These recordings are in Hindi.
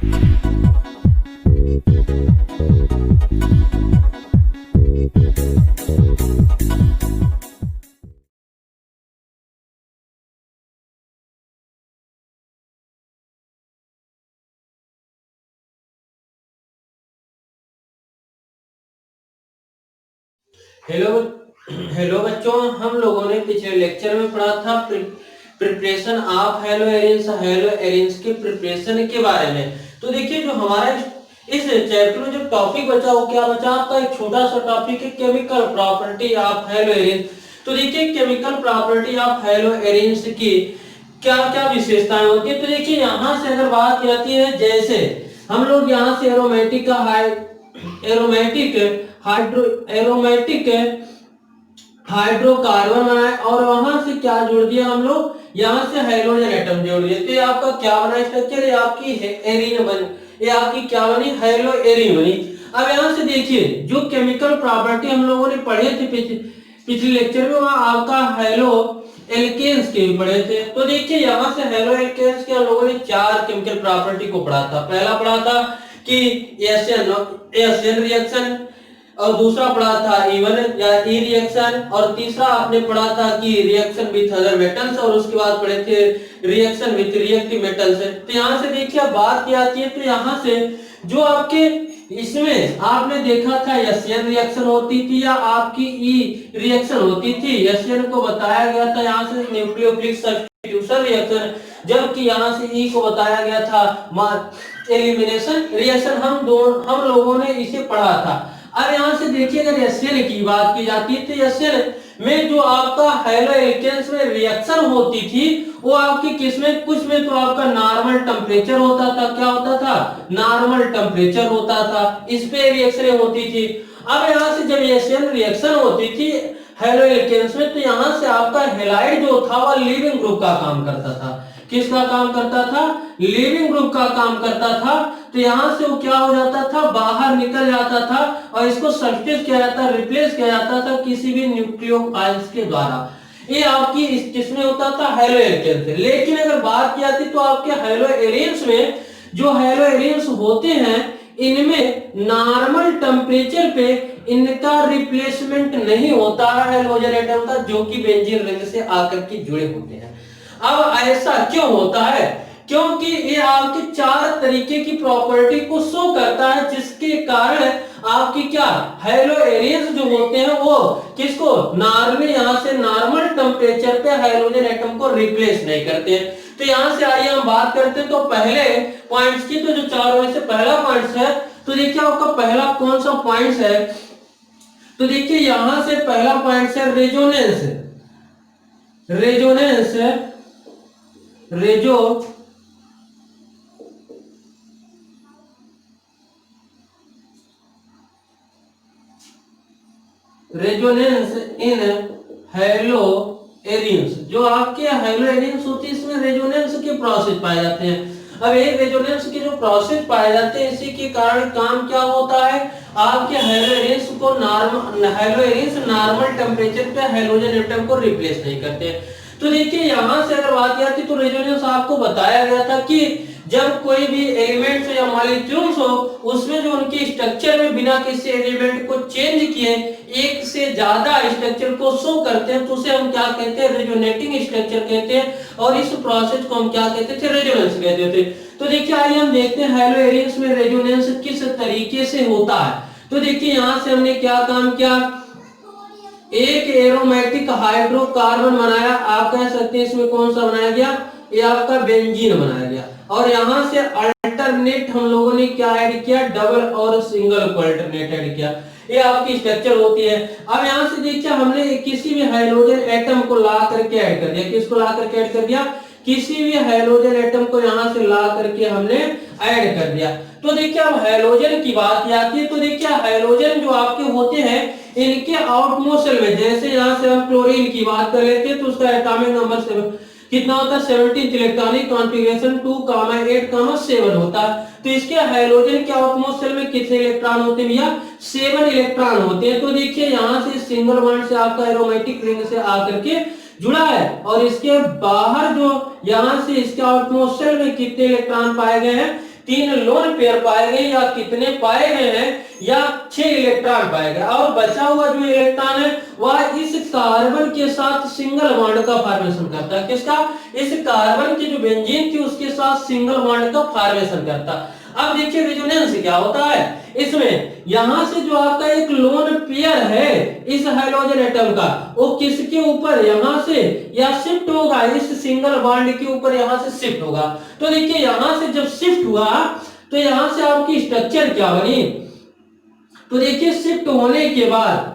हेलो हेलो बच्चों, हम लोगों ने पिछले लेक्चर में पढ़ा था प्रिपरेशन ऑफ हेलो एरेंज के प्रिपरेशन के बारे में। तो देखिए, जो हमारा इस चैप्टर में जो टॉपिक बचा वो क्या बचा आपका, एक छोटा सा टॉपिक है chemical property of haloarenes. तो देखिए, chemical property of haloarenes की क्या क्या विशेषताएं होती है। तो देखिए, यहाँ से अगर बात की जाती है, जैसे हम लोग यहाँ से aromatic aromatic hydro aromatic hydrocarbon बनाए और वहां से क्या जोड़ दिया हम लोग, यहाँ से हाइड्रोजन एटम जोड़ दिए। तो ये आपका क्या बना स्ट्रक्चर, ये आपकी एरीन बन, ये आपकी क्या बनी, हेलो एरीन बनी। अब यहाँ से देखिए, जो केमिकल प्रॉपर्टी हम लोगों ने पढ़े थे पिछले लेक्चर में, वहां आपका हेलो एल्केन्स के भी पढ़े थे। तो देखिए, यहाँ से हेलो एल्केन्स के हम लोगों ने 4 केमिकल प्रॉपर्टी को पढ़ा था। पहला पढ़ा था कि एसएन रिएक्शन, और दूसरा पढ़ा था इवन या ई रिएक्शन, और तीसरा आपने पढ़ा था कि रिएक्शन विथ अदर मेटल्स, और उसके बाद पढ़े थे रिएक्शन विथ रिएक्टिव मेटल्स। तो यहाँ से देखिए, बात की आती है, तो यहाँ से जो आपके इसमें आपने देखा था एसएन रिएक्शन होती थी या आपकी ई रिएक्शन होती थी। एसएन को बताया गया था यहाँ से न्यूक्लियोफिलिक सब्स्टिट्यूशन रिएक्शन, जबकि यहाँ से ई को बताया गया था एलिमिनेशन रिएक्शन। हम लोगों ने इसे पढ़ा था। अब यहाँ से देखिए, अगर एसएन की बात की जाती है, तो एसएन में जो आपका हेलो एल्केन्स में रिएक्शन होती थी, वो आपकी किसमें, कुछ में तो आपका नॉर्मल टेम्परेचर होता था। क्या होता था, नॉर्मल टेम्परेचर होता था, इस पे रिएक्शन होती थी। अब यहाँ से जब एसएन रिएक्शन होती थी हेलो एल्केन्स में, तो यहाँ से आपका हेलाइड जो था वह लिविंग ग्रुप का काम करता था। किसका काम करता था, लिविंग ग्रुप का काम करता था। तो यहां से वो क्या हो जाता था, बाहर निकल जाता था, और इसको सब्स्टिट्यूट किया जाता, रिप्लेस किया जाता था किसी भी न्यूक्लियोफाइल्स के द्वारा। ये आपकी किसमें होता था, हेलो एल्केन्स से। लेकिन अगर बात की जाती तो आपके हेलो एरेन्स में, जो हेलो एरेन्स होते हैं, इनमें नॉर्मल टेम्परेचर पे इनका रिप्लेसमेंट नहीं होता है हेलोजन एटम का, जो कि बेंजीन रिंग से आकर के जुड़े होते हैं। अब ऐसा क्यों होता है, क्योंकि ये आपके 4 तरीके की प्रॉपर्टी को शो करता है, जिसके कारण आपकी क्या हेलो एरेन्स जो होते हैं वो किसको, नॉर्मल यहाँ से नॉर्मल टेम्परेचर पे हाइड्रोजन एटम को रिप्लेस नहीं करते हैं। तो यहाँ से आइए हम बात करते हैं तो पहले पॉइंट्स की। तो जो 4 में से पहला पॉइंट है, तो देखिए आपका पहला कौन सा पॉइंट है, तो देखिए यहां से पहला पॉइंट है resonance. Resonance resonance in hello arenes. जो आपके हेलो एरिन्स होती है, इसमें रेजोनेंस के प्रोसेस पाए जाते हैं। अब ये रेजोनेंस के जो प्रोसेस पाए जाते हैं, इसी के कारण काम क्या होता है, आपके हेलो एरिन्स को नॉर्मल टेम्परेचर पे हाइड्रोजन एटम को रिप्लेस नहीं करते। तो देखिए, यहां से अगर बात आती तो रेजोनेंस आपको बताया गया था कि जब कोई भी एलिमेंट्स या मॉलिक्यूल्स हो, उसमें जो उनके स्ट्रक्चर में बिना किसी एलिमेंट को चेंज किए एक से ज्यादा स्ट्रक्चर को शो करते हैं, तो उसे हम क्या कहते हैं, रेजोनेटिंग स्ट्रक्चर कहते हैं, और इस प्रोसेस को हम क्या कहते थे, रेजोनेंस कहते थे। तो देखिए, आइए हम देखते हैं हेलो एरिन्स में रेजोनेंस किस तरीके से होता है। तो देखिए, यहां से हमने क्या काम किया, एक एरोमेटिक हाइड्रोकार्बन बनाया, आप कह सकते हैं इसमें कौन सा बनाया गया, ये आपका बेंजीन बनाया गया। और यहां से अल्टरनेट हम लोगों ने क्या ऐड किया, डबल और सिंगल को अल्टरनेट ऐड किया। ये आपकी स्ट्रक्चर होती है। अब यहां से देखिए, हमने किसी भी हाइड्रोजन एटम को ला करके ऐड कर दिया। किसको ला करके ऐड कर दिया, किसी भी हाइड्रोजन एटम को यहां से ला करके हमने ऐड कर दिया। तो देखिए, अब हाइड्रोजन की बात आती है, तो देखिए हाइड्रोजन जो आपके होते हैं, इनके आउटमोस्ट शेल में, जैसे यहां से हम क्लोरीन की बात कर लेते हैं, तो उसका एटॉमिक नंबर कितना होता है, 17 इलेक्ट्रॉनिक कॉन्फ़िगरेशन 2,8,7 होता है। तो इसके हाइड्रोजन के आउटमोस्ट शेल में कितने इलेक्ट्रॉन होते हैं भैया, 7 इलेक्ट्रॉन होते हैं। तो देखिए, यहां से सिंगल बॉन्ड से आपका एरोमेटिक रिंग से आकर के जुड़ा है, और इसके बाहर जो यहां से इसके आउटमोस्ट शेल में कितने इलेक्ट्रॉन पाए गए हैं, 3 लोन पेयर पाए गए या कितने पाए गए हैं या 6 इलेक्ट्रॉन पाए गए, और बचा हुआ जो इलेक्ट्रॉन है वह इस कार्बन के साथ सिंगल बॉन्ड का फॉर्मेशन करता है। किसका? इस कार्बन की जो बेंजीन थी उसके साथ सिंगल बॉन्ड का फॉर्मेशन करता है। अब देखिए रेजोनेंस क्या होता है इसमें, यहां से जो आपका एक लोन पेयर है इस हाइड्रोजन एटम का, वो किसके ऊपर यहां से या शिफ्ट होगा, इस सिंगल बॉन्ड के ऊपर यहां से शिफ्ट होगा। तो देखिए यहां से जब शिफ्ट हुआ तो यहां से आपकी स्ट्रक्चर क्या बनी, तो देखिए शिफ्ट होने के बाद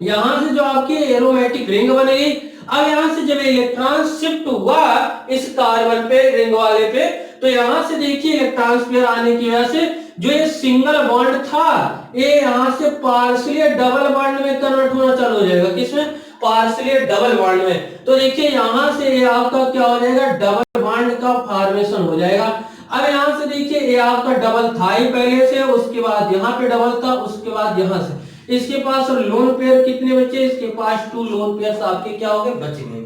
यहां से जो आपकी एरोमेटिक रिंग बन गई। अब यहां से जब इलेक्ट्रॉन शिफ्ट हुआ इस कार्बन पे रिंग वाले पे, तो यहां से देखिए इलेक्ट्रॉन पेयर आने की वजह से जो ये सिंगल बॉन्ड था ये यहां से पार्शियली डबल बॉन्ड में कन्वर्ट होना चालू हो जाएगा। किसमें? पार्शियली डबल बॉन्ड में। तो देखिए यहां से ये आपका क्या हो जाएगा, डबल बॉन्ड का फॉर्मेशन हो जाएगा। अब यहां से देखिए ये आपका डबल था ही पहले से, उसके बाद यहाँ पे डबल था, उसके बाद यहां से इसके पास लोन पेयर कितने बचे, इसके पास 2 लोन पेयर आपके क्या हो गए, बच गए।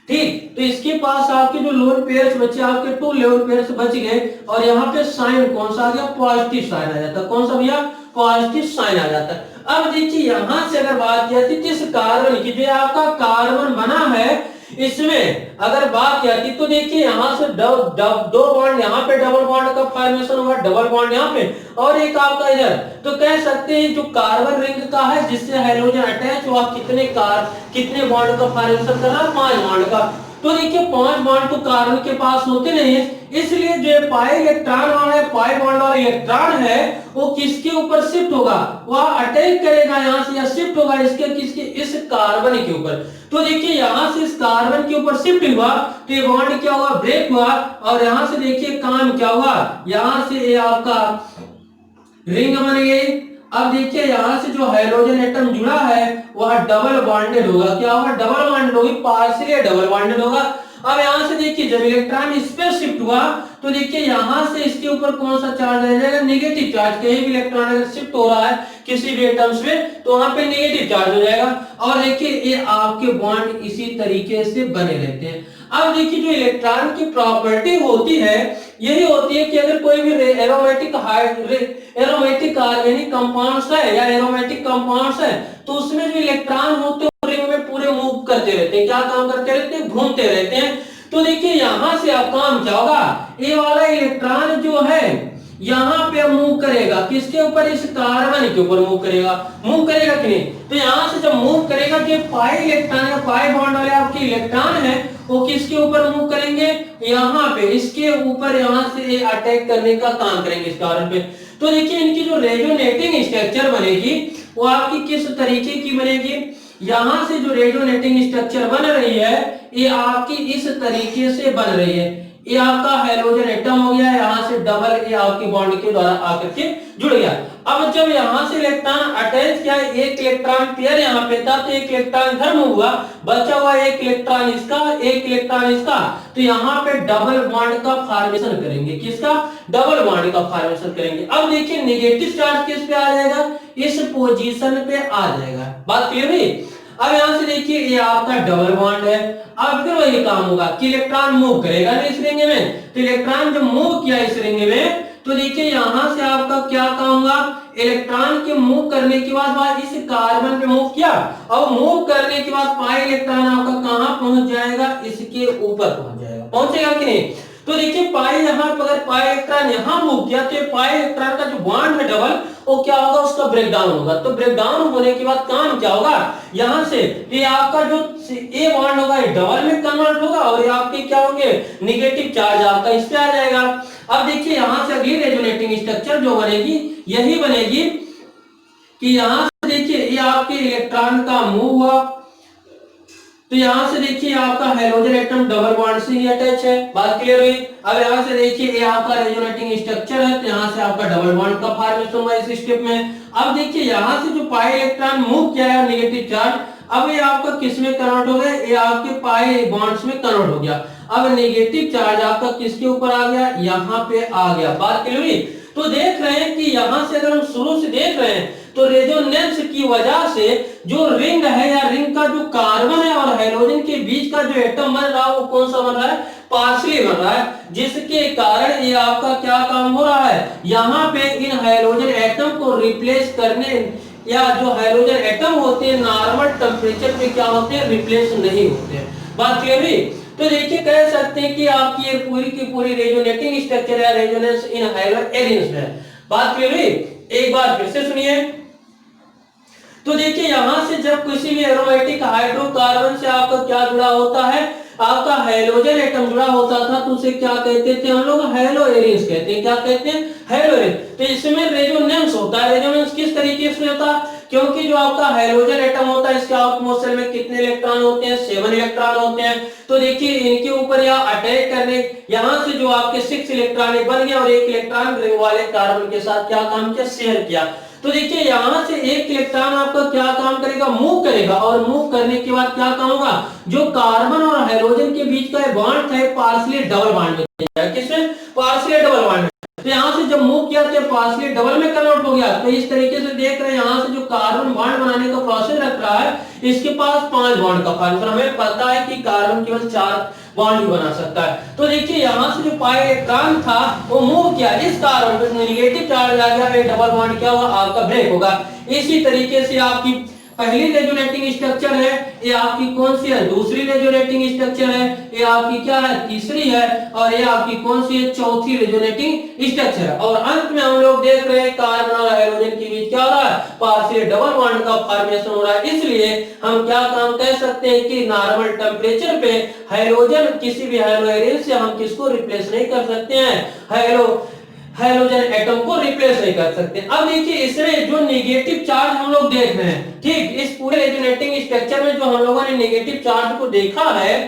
ठीक, तो इसके पास आपके जो लोन पेयर्स बचे आपके 2 लोन पेयर्स बच गए, और यहाँ पे साइन कौन सा आ गया, पॉजिटिव साइन आ जाता है। कौन सा भैया? पॉजिटिव साइन आ जाता है। अब देखिए यहां से अगर बात की जाती किस कार्बन की, जो आपका कार्बन बना है इसमें अगर बात की जाती तो देखिए यहां से 2 बॉन्ड यहाँ पे डबल बॉन्ड का फॉर्मेशन हुआ, डबल बॉन्ड यहाँ पे और एक आपका इधर, तो कह सकते हैं जो कार्बन रिंग का है जिससे हाइड्रोजन अटैच हुआ कितने बॉन्ड का फॉर्मेशन कर रहा है, 5 बॉन्ड का। तो देखिए 5 बॉन्ड तो कार्बन के पास होते नहीं है, इसलिए जो पाई इलेक्ट्रॉन वाला है, पाई बॉन्ड वाला इलेक्ट्रॉन है वो किसके ऊपर शिफ्ट होगा, वह अटैक करेगा यहां से या शिफ्ट होगा किसके, इस कार्बन के ऊपर। तो देखिए यहां से इस कार्बन के ऊपर शिफ्ट हुआ तो ये बॉन्ड क्या हुआ, ब्रेक हुआ, और यहां से देखिए काम क्या हुआ, यहां से ये आपका रिंग बन गई। अब देखिए यहां से जो हाइड्रोजन एटम जुड़ा है वह डबल बॉन्डेड होगा। क्या होगा, डबल बॉन्डेड होगी, पार्शियली डबल बॉन्डेड होगा। अब यहां से देखिए जब इलेक्ट्रॉन इस पे शिफ्ट हुआ तो देखिए यहां से इसके ऊपर कौन सा चार्ज आ जाएगा, नेगेटिव चार्ज। कहीं भी इलेक्ट्रॉन अगर शिफ्ट हो रहा है किसी भी एटम्स में तो वहां पे नेगेटिव चार्ज हो जाएगा। और देखिए ये आपके बॉन्ड इसी तरीके से बने रहते हैं। अब देखिए जो इलेक्ट्रॉन की प्रॉपर्टी होती है यही होती है कि अगर कोई भी एरोमेटिक ऑर्गेनिक कंपाउंड्स है या एरोमेटिक कंपाउंड्स है तो उसमें जो इलेक्ट्रॉन होते हैं रिंग में पूरे मूव करते रहते हैं। क्या काम करते रहते हैं, घूमते रहते हैं। तो देखिए यहां से अब काम क्या होगा, ये वाला इलेक्ट्रॉन जो है यहां पे मूव करेगा किसके ऊपर, इस कार्बन के ऊपर मूव करेगा कि नहीं। तो यहां से जब मूव करेगा कि पाई इलेक्ट्रॉन या पाई बॉन्ड वाले आपके इलेक्ट्रॉन है वो किसके ऊपर मूव करेंगे, यहाँ पे इसके ऊपर यहां से अटैक करने का काम करेंगे इस कार्बन पे। तो देखिए इनकी जो रेजोनेटिंग स्ट्रक्चर बनेगी वो आपकी किस तरीके की बनेगी, यहां से जो रेजोनेटिंग स्ट्रक्चर बन रही है ये आपकी इस तरीके से बन रही है। ये आपका हाइड्रोजन एटम हो गया, यहाँ से डबल ये आपके बॉन्ड के द्वारा आकर के जुड़ गया। अब जब यहाँ से इलेक्ट्रॉन अटैच किया, एक इलेक्ट्रॉन पेयर यहाँ पे था तो एक इलेक्ट्रॉन इधर मूव हुआ, बचा हुआ एक इलेक्ट्रॉन इसका, एक इलेक्ट्रॉन इसका, तो यहाँ पे डबल बॉन्ड का फॉर्मेशन करेंगे। किसका, डबल बॉन्ड का फॉर्मेशन करेंगे। अब देखिए नेगेटिव चार्ज किस पे आ जाएगा, इस पोजीशन पे आ जाएगा। बात क्लियर हुई। अब यहां से देखिए ये आपका डबल बॉन्ड है। अब फिर वही काम होगा कि इलेक्ट्रॉन मूव करेगा ना इस रिंग में, तो इलेक्ट्रॉन जब मूव किया इस रिंग में तो देखिए यहां से आपका क्या काम होगा, इलेक्ट्रॉन के मूव करने के बाद इस कार्बन पे मूव किया और मूव करने के बाद पाई इलेक्ट्रॉन आपका कहां पहुंच जाएगा, इसके ऊपर पहुंच जाएगा। पहुंचेगा कि नहीं। तो देखिए पाई यहां पर अगर पाई इलेक्ट्रॉन यहां मूव किया तो पाई इलेक्ट्रॉन का जो बॉन्ड है डबल वो क्या होगा, उसका ब्रेक डाउन होगा। तो ब्रेक डाउन होने के बाद काम क्या होगा, यहां से ये आपका जो ए बॉन्ड होगा ये डबल में कन्वर्ट होगा और ये आपके क्या होंगे, नेगेटिव चार्ज आपका इस पे आ जाएगा। अब देखिए यहां से अगली रेजोनेटिंग स्ट्रक्चर जो बनेगी यही बनेगी कि यहां से देखिए ये आपके इलेक्ट्रॉन का मूव हुआ तो यहां से देखिए आपका हाइड्रोजन एटम डबल बॉन्ड से ही अटैच है। बात क्लियर हुई। अब यहां से देखिए ये आपका रेजोनेटिंग स्ट्रक्चर है तो यहां से आपका डबल बॉन्ड का फॉर्मेशन हुआ इस स्टेप में। अब देखिए यहां से जो पाई इलेक्ट्रॉन मूव किया है नेगेटिव चार्ज, अब ये आपका किस में कन्वर्ट हो गया, ये आपके पाई बॉन्ड्स में कन्वर्ट हो गया। अब नेगेटिव चार्ज आपका किसके ऊपर आ गया, यहाँ पे आ गया। बात क्लियर हुई। तो देख रहे हैं कि यहां से अगर हम शुरू से देख रहे हैं तो रेजोनेंस की वजह से जो रिंग है या रिंग का जो कार्बन है और हाइड्रोजन के बीच का जो एटम बन रहा है वो कौन सा बन रहा है, पार्शली बन रहा है, जिसके कारण ये आपका क्या काम हो रहा है, यहाँ पे इन हाइड्रोजन एटम को रिप्लेस करने या जो हाइड्रोजन एटम होते हैं नॉर्मल टेम्परेचर पे क्या होते हैं, रिप्लेस नहीं होते हैं। बात क्लियर हुई? तो देखिए कह सकते हैं कि आपकी ये पूरी की पूरी रेजोनेटिंग स्ट्रक्चर है रेजोनेंस इन हाइड्रोजन है। बात क्लियर हुई? एक बार फिर से सुनिए। तो देखिए यहां से जब किसी भी एरोमेटिक हाइड्रोकार्बन से आपका क्या जुड़ा होता है, आपका हाइड्रोजन एटम जुड़ा होता था तो उसे क्या कहते थे हम लोग, हैलो एरियंस कहते हैं। क्या कहते हैं, हैलो एरियंस। तो इसमें रेजोनेंस होता है। रेजोनेंस किस तरीके से होता है, क्योंकि जो आपका हाइड्रोजन एटम होता है इसके आउटमोस्ट में कितने इलेक्ट्रॉन होते हैं, 7 इलेक्ट्रॉन होते हैं। तो देखिए इनके ऊपर या अटैक करने, यहां से जो आपके 6 इलेक्ट्रॉन बन गया और 1 इलेक्ट्रॉन रिंग वाले कार्बन के साथ क्या काम किया, शेयर किया। तो देखिए यहां से 1 इलेक्ट्रॉन आपका क्या काम करेगा, मूव करेगा, और मूव करने के बाद क्या काम होगा, जो कार्बन और हाइड्रोजन के बीच का बॉन्ड था पार्शियली डबल बॉन्ड में जाएगा। किसमें, पार्शियली डबल बॉन्ड। तो यहां से जब मूव किया तो पार्शियली डबल में कन्वर्ट हो गया। तो इस तरीके से देख रहे हैं यहां से जो कार्बन बॉन्ड बनाने का प्रोसेस रख रहा है, इसके पास 5 बॉन्ड का फॉर्मूला, हमें पता है कि कार्बन केवल 4 बॉन्ड ही बना सकता है। तो देखिए यहां से जो पाई इलेक्ट्रॉन था वो मूव किया, इस कार्बन पे नेगेटिव चार्ज आ गया, डबल बॉन्ड क्या हुआ, आपका ब्रेक होगा। इसी तरीके से आपकी पहली रेजोनेटिंग स्ट्रक्चर है, ये आपकी कौन सी है, दूसरी रेजोनेटिंग स्ट्रक्चर है, ये आपकी क्या है, तीसरी है, और ये आपकी कौन सी है, चौथी रेजोनेटिंग स्ट्रक्चर है। और अंत में हम लोग देख रहे हैं कार्बन और हाइड्रोजन के बीच क्या हो रहा है, पार्शियल डबल बॉन्ड का फॉर्मेशन हो रहा है। इसलिए हम क्या काम कह सकते हैं कि नॉर्मल टेम्परेचर पे हाइड्रोजन किसी भी हाइड्रोजन से हम किसको रिप्लेस नहीं कर सकते हैं, हाइड्रोजन एटम को रिप्लेस नहीं कर सकते। अब देखिए इसमें जो नेगेटिव चार्ज हम लोग देख रहे हैं, ठीक, इस पूरे रेजोनेटिंग स्ट्रक्चर में जो हम लोगों ने नेगेटिव चार्ज को देखा है,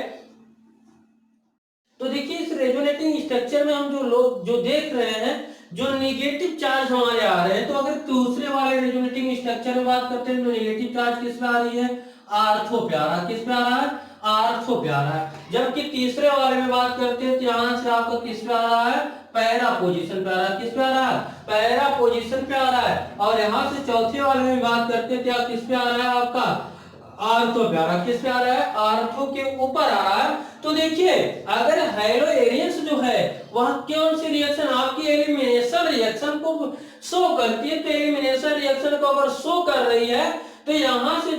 तो देखिए इस रेजोनेटिंग स्ट्रक्चर में हम जो लोग जो देख रहे हैं, जो नेगेटिव चार्ज हमारे आ रहे हैं, तो अगर दूसरे वाले रेजोनेटिंग स्ट्रक्चर में बात करते हैं तो नेगेटिव चार्ज किस पे आ रही है, आर्थो पे आ रहा है। किस पे आ रहा है, आर्थो पे आ रहा है। जबकि तीसरे वाले में बात करते हैं तो यहां से आपका किस पे आ रहा है, पैरा पोजीशन पे आ रहा है। किस पे आ रहा है, पैरा पोजीशन पे आ रहा है। और यहां से चौथे वाले में बात करते हैं क्या, किस पे आ रहा है, आपका आर्थो पे आ रहा है। किस पे आ रहा है, आर्थो के ऊपर आ रहा है। तो देखिए अगर हाइड्रो एरियंस जो है वह कौन सी रिएक्शन आपकी एलिमिनेशन रिएक्शन को शो करती है, तो एलिमिनेशन रिएक्शन को अगर शो कर रही है तो यहां से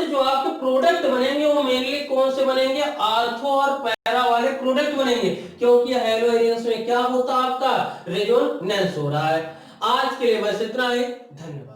जो आपके प्रोडक्ट बनेंगे वो मेनली कौन से बनेंगे, आर्थो और पैरा वाले प्रोडक्ट बनेंगे, क्योंकि हाइड्रो एरियंस में क्या होता है, आपका रेजोनेंस हो रहा है। आज के लिए बस इतना ही, धन्यवाद।